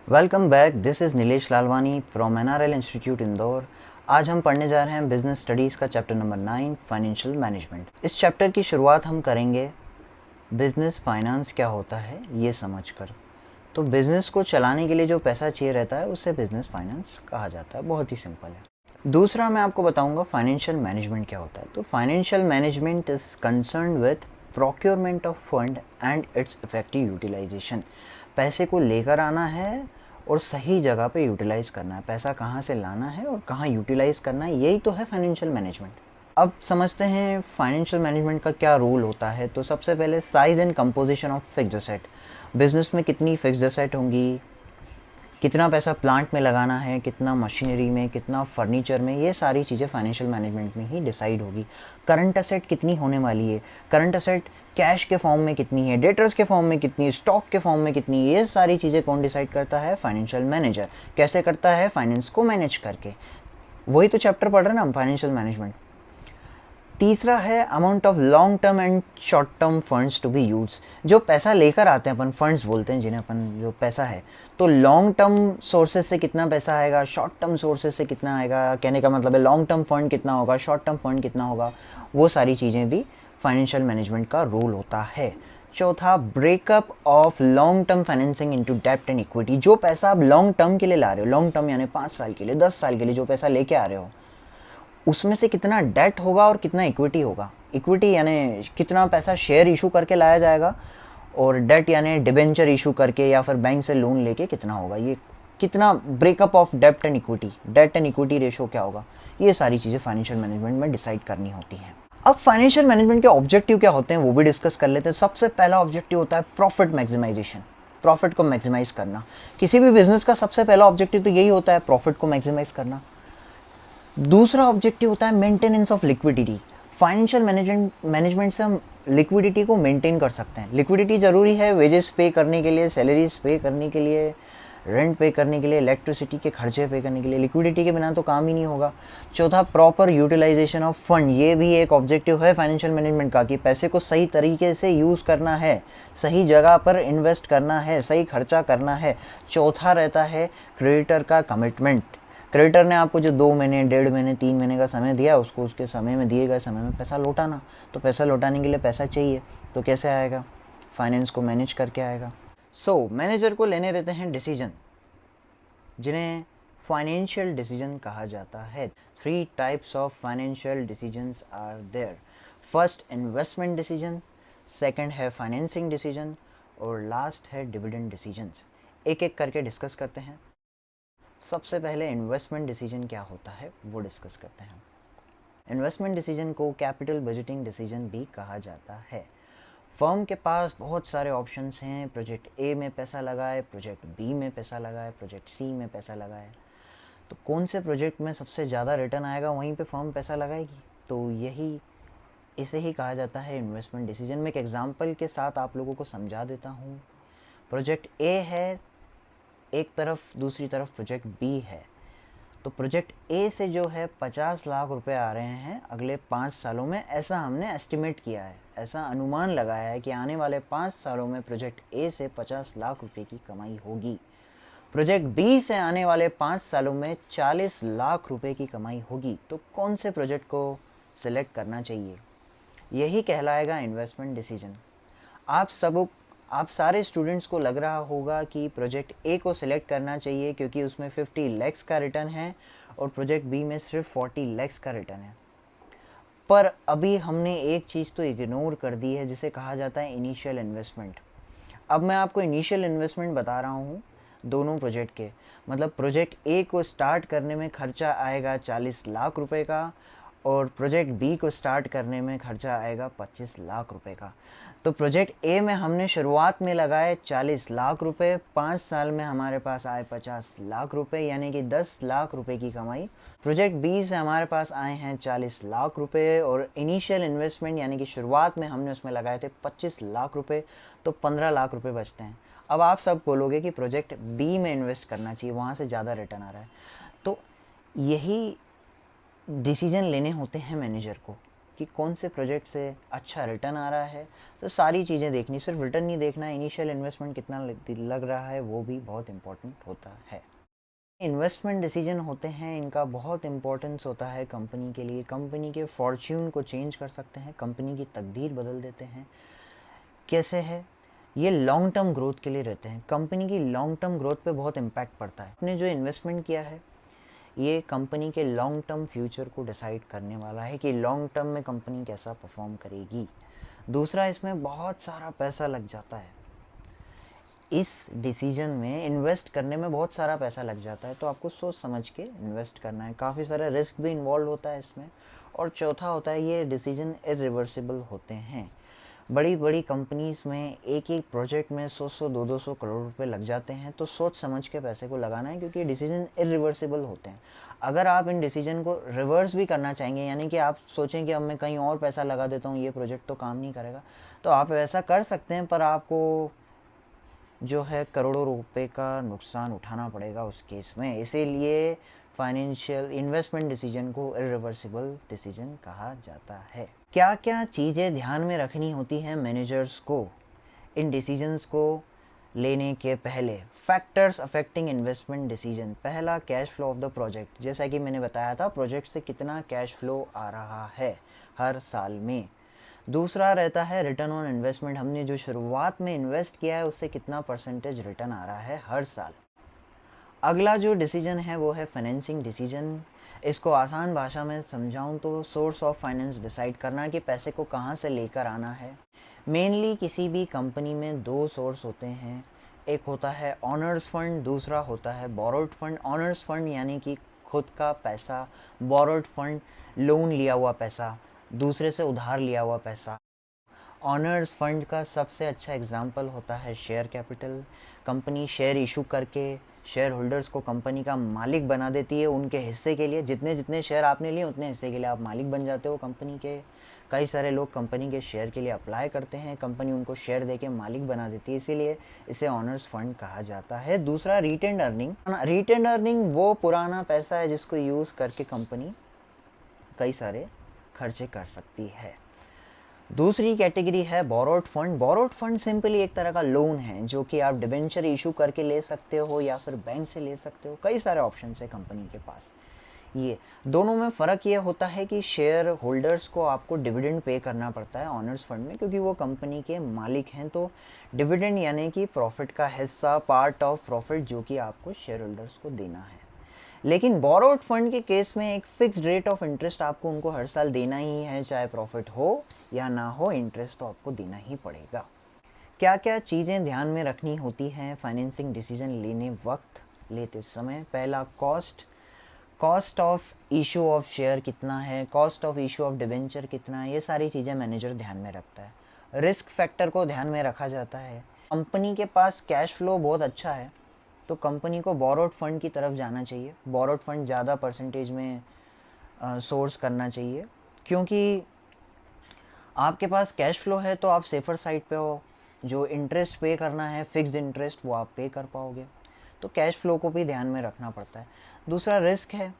Welcome back. This is Nilesh Lalwani from NRL institute Indore. आज हम पढ़ने जा रहे हैं बिजनेस स्टडीज़ का चैप्टर नंबर 9 फाइनेंशियल मैनेजमेंट। इस चैप्टर की शुरुआत हम करेंगे बिजनेस फाइनेंस क्या होता है ये समझकर। तो बिज़नेस को चलाने के लिए जो पैसा चाहिए रहता है उसे बिज़नेस फाइनेंस कहा जाता है। बहुत ही सिंपल है। दूसरा मैं आपको बताऊंगा फाइनेंशियल मैनेजमेंट क्या होता है। तो financial management is concern with procurement of fund and its effective utilisation. पैसे को लेकर आना है और सही जगह पे यूटिलाइज़ करना है। पैसा कहाँ से लाना है और कहाँ यूटिलाइज़ करना है, यही तो है फाइनेंशियल मैनेजमेंट। अब समझते हैं फाइनेंशियल मैनेजमेंट का क्या रोल होता है। तो सबसे पहले size and composition of fixed asset. Business में कितनी फिक्स्ड एसेट होंगी, कितना पैसा प्लांट में लगाना है, कितना मशीनरी में, कितना फर्नीचर में, ये सारी चीज़ें फाइनेंशियल मैनेजमेंट में ही डिसाइड होगी। करंट असेट कितनी होने वाली है, करंट असेट कैश के फॉर्म में कितनी है, डेटर्स के फॉर्म में कितनी है, स्टॉक के फॉर्म में कितनी है, ये सारी चीज़ें कौन डिसाइड करता है? Financial manager. कैसे करता है? फाइनेंस को मैनेज करके। वही तो चैप्टर पढ़ रहे हैं ना हम, फाइनेंशियल मैनेजमेंट। तीसरा है amount of long term and short term funds to be use. जो पैसा लेकर आते हैं अपन, फंड्स बोलते हैं जिन्हें अपन, जो पैसा है, तो लॉन्ग टर्म सोर्सेज से कितना पैसा आएगा, शॉर्ट टर्म सोर्सेज से कितना आएगा। कहने का मतलब है लॉन्ग टर्म फंड कितना होगा, शॉर्ट टर्म फंड कितना होगा, वो सारी चीज़ें भी फाइनेंशियल मैनेजमेंट का रोल होता है। चौथा, breakup of long term financing into डेब्ट एंड इक्विटी। जो पैसा आप लॉन्ग टर्म के लिए ला रहे हो, लॉन्ग टर्म यानी 5 साल के लिए, 10 साल के लिए जो पैसा लेके आ रहे हो, उसमें से कितना डेट होगा और कितना इक्विटी होगा। इक्विटी यानी कितना पैसा शेयर इशू करके लाया जाएगा, और डेट यानी डिबेंचर इशू करके या फिर बैंक से लोन लेके कितना होगा। ये कितना ब्रेकअप ऑफ डेब्ट and equity, debt and equity ratio क्या होगा, ये सारी चीज़ें फाइनेंशियल मैनेजमेंट में डिसाइड करनी होती हैं। अब फाइनेंशियल मैनेजमेंट के ऑब्जेक्टिव क्या होते हैं वो भी डिस्कस कर लेते हैं। सबसे पहला ऑब्जेक्टिव होता है प्रॉफिट मैक्सिमाइजेशन, प्रॉफिट को मैक्सिमाइज करना। किसी भी बिजनेस का सबसे पहला ऑब्जेक्टिव तो यही होता है, प्रॉफिट को मैक्सिमाइज करना। दूसरा ऑब्जेक्टिव होता है maintenance of liquidity. Financial management से हम लिक्विडिटी को मेंटेन कर सकते हैं। लिक्विडिटी ज़रूरी है वेजेस पे करने के लिए, सैलरीज पे करने के लिए, रेंट पे करने के लिए, इलेक्ट्रिसिटी के खर्चे पे करने के लिए। लिक्विडिटी के बिना तो काम ही नहीं होगा। चौथा, प्रॉपर यूटिलाइजेशन ऑफ फंड। ये भी एक ऑब्जेक्टिव है फाइनेंशियल मैनेजमेंट का कि पैसे को सही तरीके से यूज़ करना है, सही जगह पर इन्वेस्ट करना है, सही खर्चा करना है। चौथा रहता है क्रेडिटर का कमिटमेंट। क्रेडिटर ने आपको जो 2 महीने, 1.5 महीने, 3 महीने का समय दिया, उसको उसके समय में, दिए गए समय में पैसा लौटाना। तो पैसा लौटाने के लिए पैसा चाहिए, तो कैसे आएगा? फाइनेंस को मैनेज करके आएगा। मैनेजर को लेने रहते हैं डिसीजन, जिन्हें फाइनेंशियल डिसीजन कहा जाता है। 3 types of financial decisions are there. First, investment decision, second है फाइनेंसिंग डिसीजन, और लास्ट है डिविडेंड डिसीजंस। एक एक करके डिस्कस करते हैं। सबसे पहले इन्वेस्टमेंट डिसीजन क्या होता है वो डिस्कस करते हैं। इन्वेस्टमेंट डिसीजन को कैपिटल बजटिंग डिसीजन भी कहा जाता है। फर्म के पास बहुत सारे ऑप्शंस हैं। प्रोजेक्ट ए में पैसा लगाए, प्रोजेक्ट बी में पैसा लगाए, प्रोजेक्ट सी में पैसा लगाए। तो कौन से प्रोजेक्ट में सबसे ज़्यादा रिटर्न आएगा वहीं पे फर्म पैसा लगाएगी। तो यही, इसे ही कहा जाता है इन्वेस्टमेंट डिसीजन। में एक एग्जांपल के साथ आप लोगों को समझा देता हूँ। प्रोजेक्ट ए है एक तरफ, दूसरी तरफ प्रोजेक्ट बी है। तो प्रोजेक्ट ए से जो है 50 लाख रुपए आ रहे हैं अगले 5 सालों में, ऐसा हमने एस्टिमेट किया है, ऐसा अनुमान लगाया है कि आने वाले 5 सालों में प्रोजेक्ट ए से 50 लाख रुपए की कमाई होगी। प्रोजेक्ट बी से आने वाले 5 सालों में 40 लाख रुपए की कमाई होगी। तो कौन से प्रोजेक्ट को सिलेक्ट करना चाहिए, यही कहलाएगा इन्वेस्टमेंट डिसीजन। आप सारे स्टूडेंट्स को लग रहा होगा कि प्रोजेक्ट ए को सिलेक्ट करना चाहिए क्योंकि उसमें 50 लैक्स का रिटर्न है और प्रोजेक्ट बी में सिर्फ 40 लैक्स का रिटर्न है। पर अभी हमने एक चीज़ तो इग्नोर कर दी है जिसे कहा जाता है इनिशियल इन्वेस्टमेंट। अब मैं आपको इनिशियल इन्वेस्टमेंट बता रहा हूँ दोनों प्रोजेक्ट के। मतलब प्रोजेक्ट ए को स्टार्ट करने में खर्चा आएगा 40 लाख रुपए का, और प्रोजेक्ट बी को स्टार्ट करने में खर्चा आएगा 25 लाख रुपए का। तो प्रोजेक्ट ए में हमने शुरुआत में लगाए 40 लाख रुपए, 5 साल में हमारे पास आए 50 लाख रुपए, यानी कि 10 लाख रुपए की कमाई। प्रोजेक्ट बी से हमारे पास आए हैं 40 लाख रुपए, और इनिशियल इन्वेस्टमेंट यानी कि शुरुआत में हमने उसमें लगाए थे 25 लाख रुपए, तो 15 लाख रुपए बचते हैं। अब आप सब बोलोगे कि प्रोजेक्ट बी में इन्वेस्ट करना चाहिए, वहाँ से ज़्यादा रिटर्न आ रहा है। तो यही डिसीजन लेने होते हैं मैनेजर को कि कौन से प्रोजेक्ट से अच्छा रिटर्न आ रहा है। तो सारी चीज़ें देखनी, सिर्फ रिटर्न नहीं देखना, इनिशियल इन्वेस्टमेंट कितना लग रहा है वो भी बहुत इंपॉर्टेंट होता है। इन्वेस्टमेंट डिसीजन होते हैं, इनका बहुत इंपॉर्टेंस होता है कंपनी के लिए। कंपनी के फॉर्च्यून को चेंज कर सकते हैं, कंपनी की तकदीर बदल देते हैं। कैसे है ये? लॉन्ग टर्म ग्रोथ के लिए रहते हैं, कंपनी की लॉन्ग टर्म ग्रोथ पे बहुत इम्पैक्ट पड़ता है। आपने जो इन्वेस्टमेंट किया है ये कंपनी के लॉन्ग टर्म फ्यूचर को डिसाइड करने वाला है कि लॉन्ग टर्म में कंपनी कैसा परफॉर्म करेगी। दूसरा, इसमें बहुत सारा पैसा लग जाता है, इस डिसीजन में इन्वेस्ट करने में बहुत सारा पैसा लग जाता है, तो आपको सोच समझ के इन्वेस्ट करना है। काफ़ी सारा रिस्क भी इन्वॉल्व होता है इसमें। और चौथा होता है ये डिसीजन इरिवर्सिबल होते हैं। बड़ी बड़ी कंपनीज़ में एक एक प्रोजेक्ट में 100-100 200-200 करोड़ रुपए लग जाते हैं, तो सोच समझ के पैसे को लगाना है, क्योंकि ये डिसीजन इरिवर्सिबल होते हैं। अगर आप इन डिसीजन को रिवर्स भी करना चाहेंगे, यानी कि आप सोचें कि अब मैं कहीं और पैसा लगा देता हूँ, ये प्रोजेक्ट तो काम नहीं करेगा, तो आप ऐसा कर सकते हैं, पर आपको जो है करोड़ों रुपए का नुकसान उठाना पड़ेगा उस केस में। इसीलिए फाइनेंशियल इन्वेस्टमेंट डिसीजन को इरिवर्सिबल डिसीजन कहा जाता है। क्या क्या चीज़ें ध्यान में रखनी होती हैं मैनेजर्स को इन डिसीजंस को लेने के पहले? Factors affecting investment decision. पहला, cash flow of the project. जैसा कि मैंने बताया था, प्रोजेक्ट से कितना कैश फ्लो आ रहा है हर साल में। दूसरा रहता है रिटर्न ऑन इन्वेस्टमेंट, हमने जो शुरुआत में इन्वेस्ट किया है उससे कितना परसेंटेज रिटर्न आ रहा है हर साल। अगला जो डिसीजन है वो है फाइनेंसिंग डिसीजन। इसको आसान भाषा में समझाऊं तो सोर्स ऑफ फाइनेंस डिसाइड करना कि पैसे को कहाँ से लेकर आना है। मेनली किसी भी कंपनी में दो सोर्स होते हैं, एक होता है ऑनर्स फंड, दूसरा होता है बोरोड फंड। ऑनर्स फंड यानी कि खुद का पैसा, बोरोड फंड लोन लिया हुआ पैसा, दूसरे से उधार लिया हुआ पैसा। ऑनर्स फंड का सबसे अच्छा एग्जाम्पल होता है share capital. Company share issue करके शेयर होल्डर्स को कंपनी का मालिक बना देती है उनके हिस्से के लिए। जितने जितने शेयर आपने लिए उतने हिस्से के लिए आप मालिक बन जाते हो कंपनी के। कई सारे लोग कंपनी के शेयर के लिए अप्लाई करते हैं, कंपनी उनको शेयर देके मालिक बना देती है, इसीलिए इसे ऑनर्स फंड कहा जाता है। दूसरा, रिटेन्ड अर्निंग। रिटेन्ड अर्निंग वो पुराना पैसा है जिसको यूज़ करके कंपनी कई सारे खर्चे कर सकती है। दूसरी कैटेगरी है borrowed fund. Borrowed fund simply एक तरह का लोन है जो कि आप डिबेंचर इशू करके ले सकते हो या फिर बैंक से ले सकते हो। कई सारे ऑप्शन है कंपनी के पास। ये दोनों में फ़र्क ये होता है कि शेयर होल्डर्स को आपको डिविडेंड पे करना पड़ता है ऑनर्स फंड में, क्योंकि वो कंपनी के मालिक हैं। तो डिविडेंड यानी कि प्रॉफिट का हिस्सा, पार्ट ऑफ प्रॉफिट, जो कि आपको शेयर होल्डर्स को देना है। लेकिन बोरोड फंड के केस में एक फिक्स्ड रेट ऑफ इंटरेस्ट आपको उनको हर साल देना ही है, चाहे प्रॉफिट हो या ना हो, इंटरेस्ट तो आपको देना ही पड़ेगा। क्या क्या चीज़ें ध्यान में रखनी होती हैं फाइनेंसिंग डिसीजन लेते समय? पहला, cost of issue of share कितना है, cost of issue of debenture कितना है, ये सारी चीज़ें मैनेजर ध्यान में रखता है। रिस्क फैक्टर को ध्यान में रखा जाता है। कंपनी के पास कैश फ्लो बहुत अच्छा है तो कंपनी को बोरोड फंड की तरफ जाना चाहिए। बोरोड फंड ज़्यादा परसेंटेज में सोर्स करना चाहिए, क्योंकि आपके पास कैश फ्लो है तो आप सेफर साइड पे हो। जो इंटरेस्ट पे करना है, फिक्स्ड इंटरेस्ट, वो आप पे कर पाओगे। तो कैश फ्लो को भी ध्यान में रखना पड़ता है। दूसरा, रिस्क है।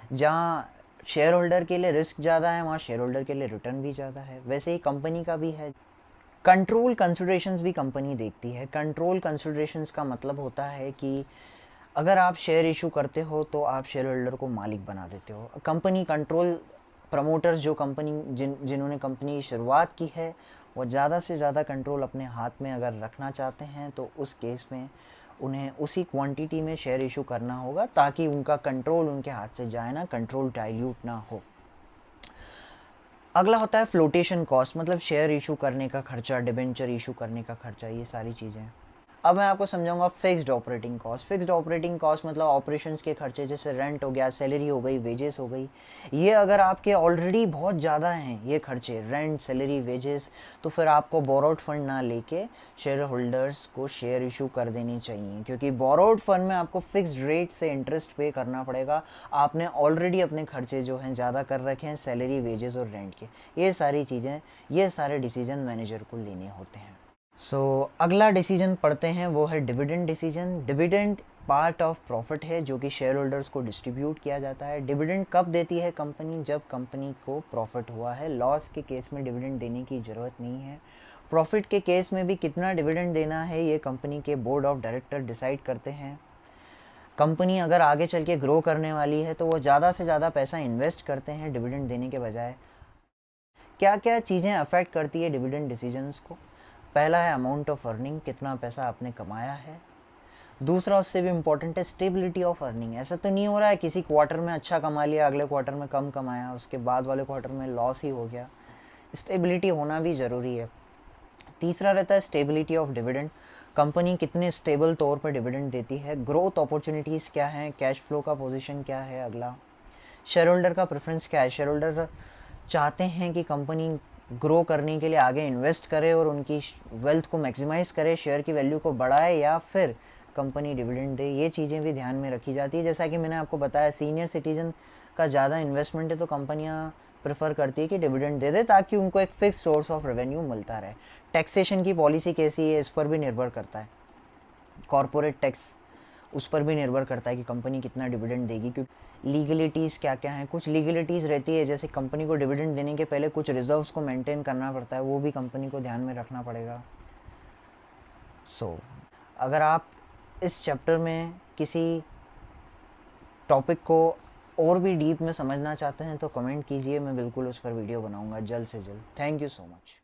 जहाँ शेयर होल्डर के लिए रिस्क ज़्यादा है वहाँ शेयर होल्डर के लिए रिटर्न भी ज़्यादा है। वैसे ही कंपनी का भी है। कंट्रोल कंसिडरेशंस भी कंपनी देखती है। कंट्रोल कंसिडरेशंस का मतलब होता है कि अगर आप शेयर इशू करते हो तो आप शेयर होल्डर को मालिक बना देते हो। कंपनी कंट्रोल, प्रमोटर्स जो जिन्होंने कंपनी की शुरुआत की है वो ज़्यादा से ज़्यादा कंट्रोल अपने हाथ में अगर रखना चाहते हैं तो उस केस में उन्हें उसी क्वांटिटी में शेयर इशू करना होगा ताकि उनका कंट्रोल उनके हाथ से जाए ना, कंट्रोल डाइल्यूट ना हो। अगला होता है फ्लोटेशन कॉस्ट, मतलब शेयर इशू करने का खर्चा, डिबेंचर इशू करने का खर्चा, ये सारी चीज़ें। अब मैं आपको समझाऊंगा fixed operating cost. Fixed operating cost मतलब ऑपरेशंस के खर्चे, जैसे रेंट हो गया, सैलरी हो गई, वेजेस हो गई। ये अगर आपके ऑलरेडी बहुत ज़्यादा हैं ये खर्चे, रेंट, सैलरी, वेजेस, तो फिर आपको बोरोड फंड ना लेके शेयर होल्डर्स को शेयर इशू कर देनी चाहिए, क्योंकि बोरोड फंड में आपको फिक्स्ड रेट से इंटरेस्ट पे करना पड़ेगा। आपने ऑलरेडी अपने खर्चे जो हैं ज़्यादा कर रखे हैं सैलरी, वेजेस और रेंट के। ये सारी चीज़ें, ये सारे डिसीजन मैनेजर को लेने होते हैं। अगला डिसीजन पढ़ते हैं वो है dividend decision. Dividend part of profit है जो कि शेयर होल्डर्स को डिस्ट्रीब्यूट किया जाता है। डिविडेंड कब देती है कंपनी? जब कंपनी को प्रॉफिट हुआ है। लॉस के केस में डिविडेंड देने की ज़रूरत नहीं है। प्रॉफिट के केस में भी कितना डिविडेंड देना है ये कंपनी के बोर्ड ऑफ डायरेक्टर डिसाइड करते हैं। कंपनी अगर आगे चल के ग्रो करने वाली है तो वो ज़्यादा से ज़्यादा पैसा इन्वेस्ट करते हैं डिविडेंड देने के बजाय। क्या क्या चीज़ें अफेक्ट करती है डिविडेंड डिसीजंस को? पहला है अमाउंट ऑफ अर्निंग, कितना पैसा आपने कमाया है। दूसरा उससे भी इम्पोर्टेंट है स्टेबिलिटी ऑफ अर्निंग। ऐसा तो नहीं हो रहा है किसी क्वार्टर में अच्छा कमा लिया, अगले क्वार्टर में कम कमाया, उसके बाद वाले क्वार्टर में लॉस ही हो गया। स्टेबिलिटी होना भी ज़रूरी है। तीसरा रहता है स्टेबिलिटी ऑफ डिविडेंड। कंपनी कितने स्टेबल तौर पर डिविडेंड देती है। ग्रोथ अपॉर्चुनिटीज़ क्या हैं, कैश फ्लो का पोजीशन क्या है। अगला शेयर होल्डर का प्रेफरेंस क्या है। शेयर होल्डर चाहते हैं कि कंपनी ग्रो करने के लिए आगे इन्वेस्ट करे और उनकी वेल्थ को मैक्सिमाइज़ करे, शेयर की वैल्यू को बढ़ाए, या फिर कंपनी डिविडेंड दे। ये चीज़ें भी ध्यान में रखी जाती है। जैसा कि मैंने आपको बताया, सीनियर सिटीजन का ज़्यादा इन्वेस्टमेंट है तो कंपनियां प्रेफर करती है कि डिविडेंड दे दे ताकि उनको एक फिक्स सोर्स ऑफ रेवेन्यू मिलता रहे। टैक्सेशन की पॉलिसी कैसी है इस पर भी निर्भर करता है। कॉरपोरेट टैक्स उस पर भी निर्भर करता है कि कंपनी कितना डिविडेंड देगी। क्योंकि लीगलिटीज़ क्या क्या हैं, कुछ लीगलिटीज़ रहती है जैसे कंपनी को डिविडेंड देने के पहले कुछ रिजर्व्स को मेंटेन करना पड़ता है, वो भी कंपनी को ध्यान में रखना पड़ेगा। अगर आप इस चैप्टर में किसी टॉपिक को और भी डीप में समझना चाहते हैं तो कमेंट कीजिए, मैं बिल्कुल उस पर वीडियो बनाऊंगा जल्द से जल्द। Thank you so much.